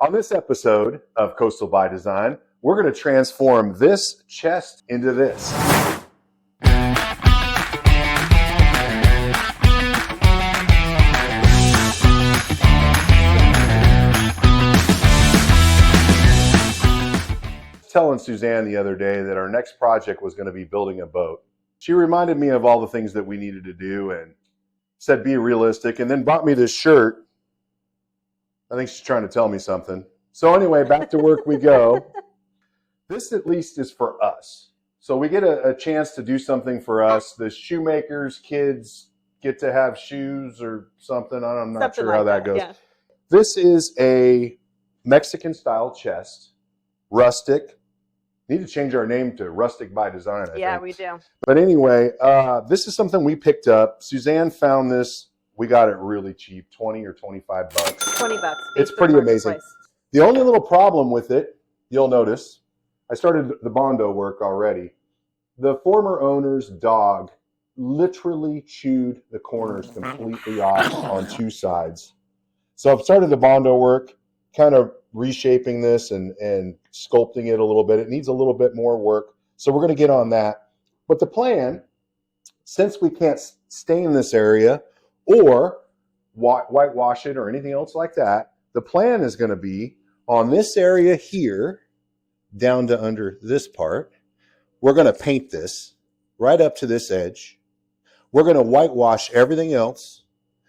On this episode of Coastal by Design, we're going to transform this chest into this. Telling Suzanne the other day that our next project was going to be building a boat. She reminded me of all the things that we needed to do and said be realistic, and then bought me this shirt. I think she's trying to tell me something. So anyway, back to work we go. This at least is for us. So we get a chance to do something for us. The shoemakers, kids get to have shoes or something. I'm not sure how that goes. Yeah. This is a Mexican style chest, Rustic. Need to change our name to Rustic by Design, I think. We do. But anyway, this is something we picked up. Suzanne found this. We got it really cheap, 20 or 25 bucks. 20 bucks. It's pretty amazing. The only little problem with it, you'll notice, I started the Bondo work already. The former owner's dog literally chewed the corners completely off on two sides. So I've started the Bondo work, kind of reshaping this and sculpting it a little bit. It needs a little bit more work. So we're going to get on that. But the plan, since we can't stain this area or whitewash it or anything else like that, the plan is going to be on this area here, down to under this part. We're going to paint this right up to this edge. We're going to whitewash everything else.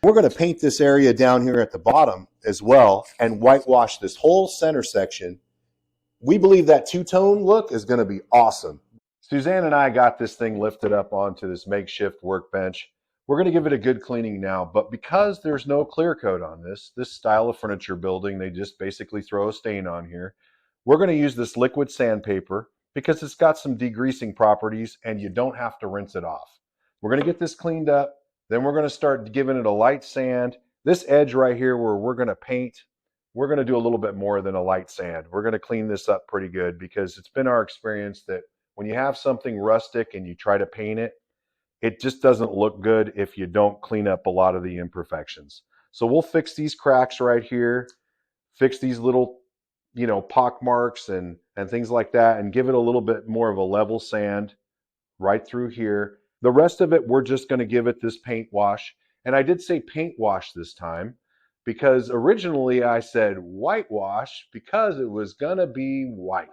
We're going to paint this area down here at the bottom as well and whitewash this whole center section. We believe that two-tone look is going to be awesome. Suzanne and I got this thing lifted up onto this makeshift workbench. We're going to give it a good cleaning now, but because there's no clear coat on this style of furniture building, they just basically throw a stain on here. We're going to use this liquid sandpaper because it's got some degreasing properties and you don't have to rinse it off. We're going to get this cleaned up. Then we're going to start giving it a light sand. This edge right here where we're going to paint, we're going to do a little bit more than a light sand. We're going to clean this up pretty good because it's been our experience that when you have something rustic and you try to paint it, it just doesn't look good if you don't clean up a lot of the imperfections. So we'll fix these cracks right here, fix these little, pock marks and things like that, and give it a little bit more of a level sand right through here. The rest of it, we're just going to give it this paint wash. And I did say paint wash this time because originally I said whitewash because it was going to be white.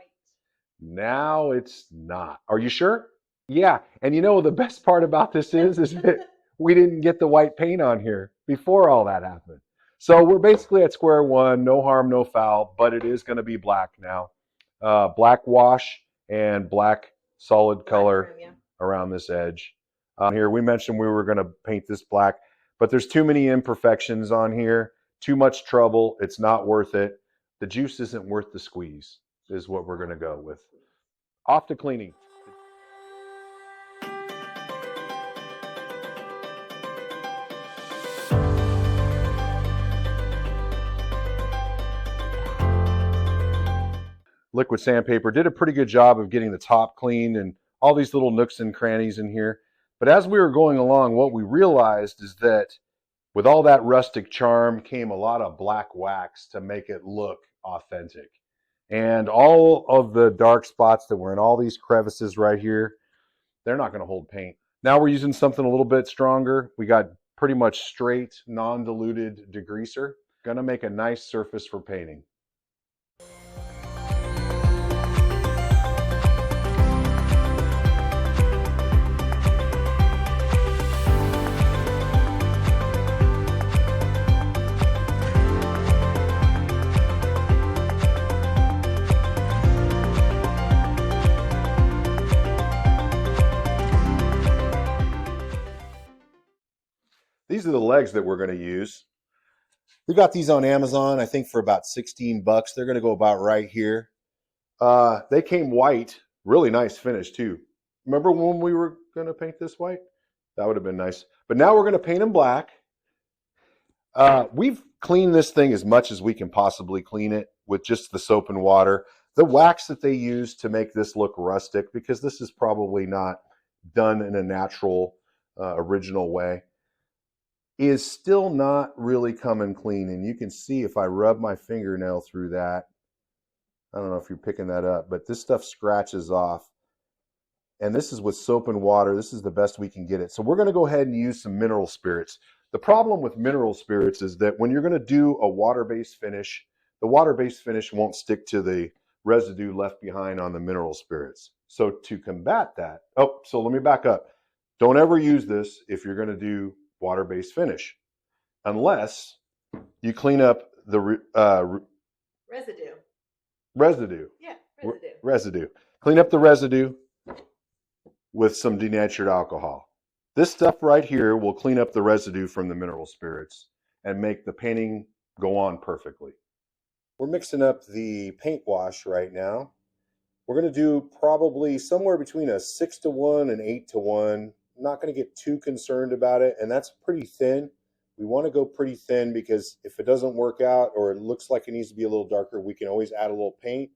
Now it's not. Are you sure? Yeah. And the best part about this is that we didn't get the white paint on here before all that happened. So we're basically at square one, no harm, no foul, but it is going to be black now. Black wash and black solid color around this edge. Here we mentioned we were going to paint this black, but there's too many imperfections on here, too much trouble. It's not worth it. The juice isn't worth the squeeze is what we're going to go with. Off to cleaning. Liquid sandpaper did a pretty good job of getting the top clean and all these little nooks and crannies in here. But as we were going along, what we realized is that with all that rustic charm came a lot of black wax to make it look authentic. And all of the dark spots that were in all these crevices right here, they're not going to hold paint. Now we're using something a little bit stronger. We got pretty much straight, non-diluted degreaser. Going to make a nice surface for painting. These are the legs that we're going to use. We got these on Amazon, I think for about 16 bucks. They're going to go about right here. They came white, really nice finish too. Remember when we were going to paint this white? That would have been nice. But now we're going to paint them black. We've cleaned this thing as much as we can possibly clean it with just the soap and water. The wax that they use to make this look rustic, because this is probably not done in a natural, original way. is still not really coming clean. And you can see if I rub my fingernail through that, I don't know if you're picking that up, but this stuff scratches off. And this is with soap and water. This is the best we can get it. So we're going to go ahead and use some mineral spirits. The problem with mineral spirits is that when you're going to do a water-based finish, the water-based finish won't stick to the residue left behind on the mineral spirits. So to combat that, so let me back up. Don't ever use this if you're going to do water-based finish, unless you clean up the residue. Yeah, residue. Residue. Clean up the residue with some denatured alcohol. This stuff right here will clean up the residue from the mineral spirits and make the painting go on perfectly. We're mixing up the paint wash right now. We're going to do probably somewhere between a 6-to-1 and 8-to-1. I'm not going to get too concerned about it, and that's pretty thin. We want to go pretty thin because if it doesn't work out or it looks like it needs to be a little darker, we can always add a little paint.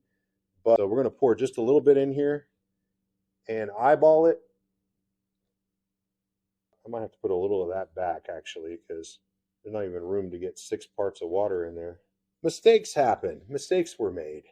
But we're going to pour just a little bit in here and eyeball it. I might have to put a little of that back actually, because there's not even room to get 6 parts of water in there. Mistakes happen. Mistakes were made.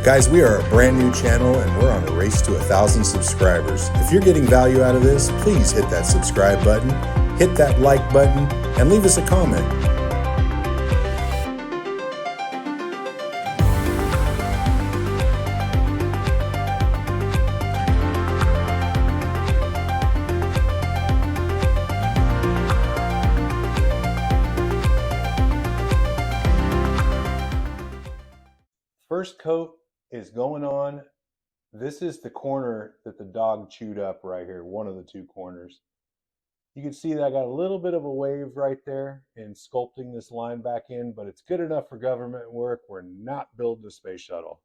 Guys, we are a brand new channel and we're on a race to 1,000 subscribers. If you're getting value out of this, please hit that subscribe button, hit that like button, and leave us a comment. First coat is going on. This is the corner that the dog chewed up right here, one of the 2 corners. You can see that I got a little bit of a wave right there in sculpting this line back in, but it's good enough for government work. We're not building a space shuttle.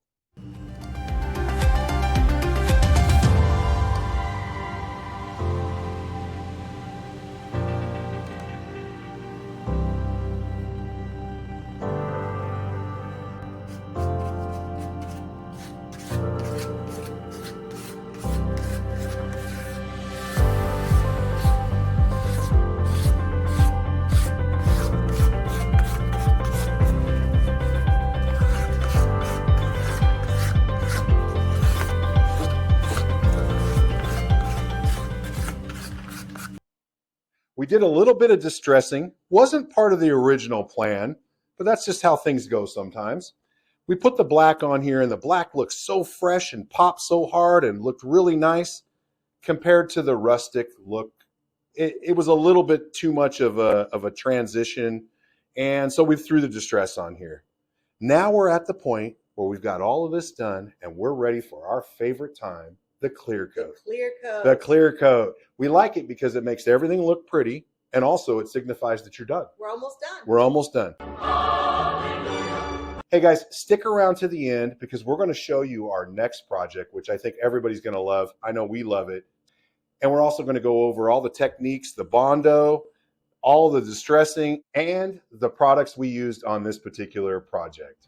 We did a little bit of distressing. Wasn't part of the original plan, but that's just how things go sometimes. We put the black on here, and the black looks so fresh and popped so hard and looked really nice compared to the rustic look. It was a little bit too much of a transition, and so we threw the distress on here. Now we're at the point where we've got all of this done, and we're ready for our favorite time, the clear coat. The clear coat. We like it because it makes everything look pretty, and also it signifies that you're done. We're almost done. We're almost done. Hey guys, stick around to the end because we're going to show you our next project, which I think everybody's going to love. I know we love it. And we're also going to go over all the techniques, the Bondo, all the distressing, and the products we used on this particular project.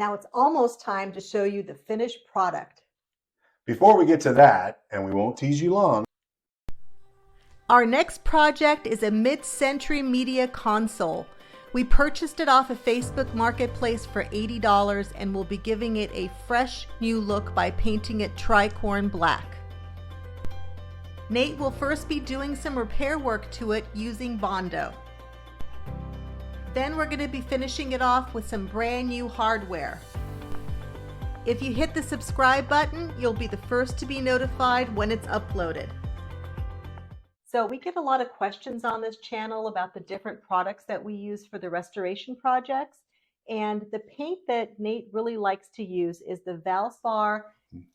Now it's almost time to show you the finished product. Before we get to that, and we won't tease you long, our next project is a mid-century media console. We purchased it off of Facebook Marketplace for $80 and will be giving it a fresh new look by painting it tricorn black. Nate will first be doing some repair work to it using Bondo. Then we're going to be finishing it off with some brand new hardware. If you hit the subscribe button, you'll be the first to be notified when it's uploaded. So we get a lot of questions on this channel about the different products that we use for the restoration projects. And the paint that Nate really likes to use is the Valspar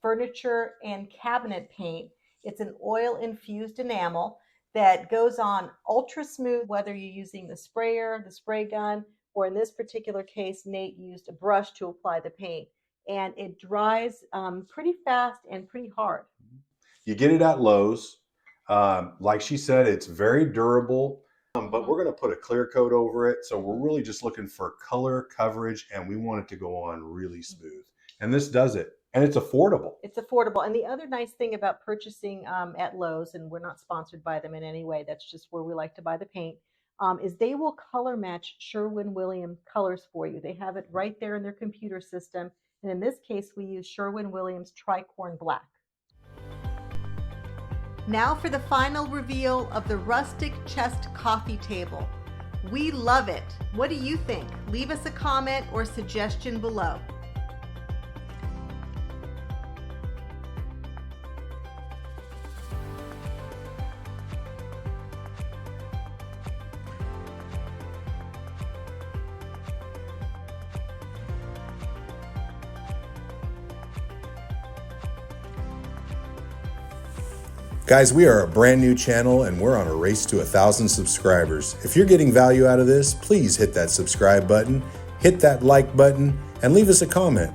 furniture and cabinet paint. It's an oil-infused enamel that goes on ultra smooth, whether you're using the sprayer, the spray gun, or in this particular case, Nate used a brush to apply the paint. And it dries pretty fast and pretty hard. you get it at Lowe's. Like she said, it's very durable, but we're going to put a clear coat over it. So we're really just looking for color, coverage, and we want it to go on really smooth. And this does it. And it's affordable. It's affordable. And the other nice thing about purchasing at Lowe's, and we're not sponsored by them in any way, that's just where we like to buy the paint, is they will color match Sherwin-Williams colors for you. They have it right there in their computer system. And in this case, we use Sherwin-Williams tricorn black. Now for the final reveal of the Rustic chest coffee table. We love it. What do you think? Leave us a comment or suggestion below. Guys, we are a brand new channel and we're on a race to 1,000 subscribers. If you're getting value out of this, please hit that subscribe button, hit that like button, and leave us a comment.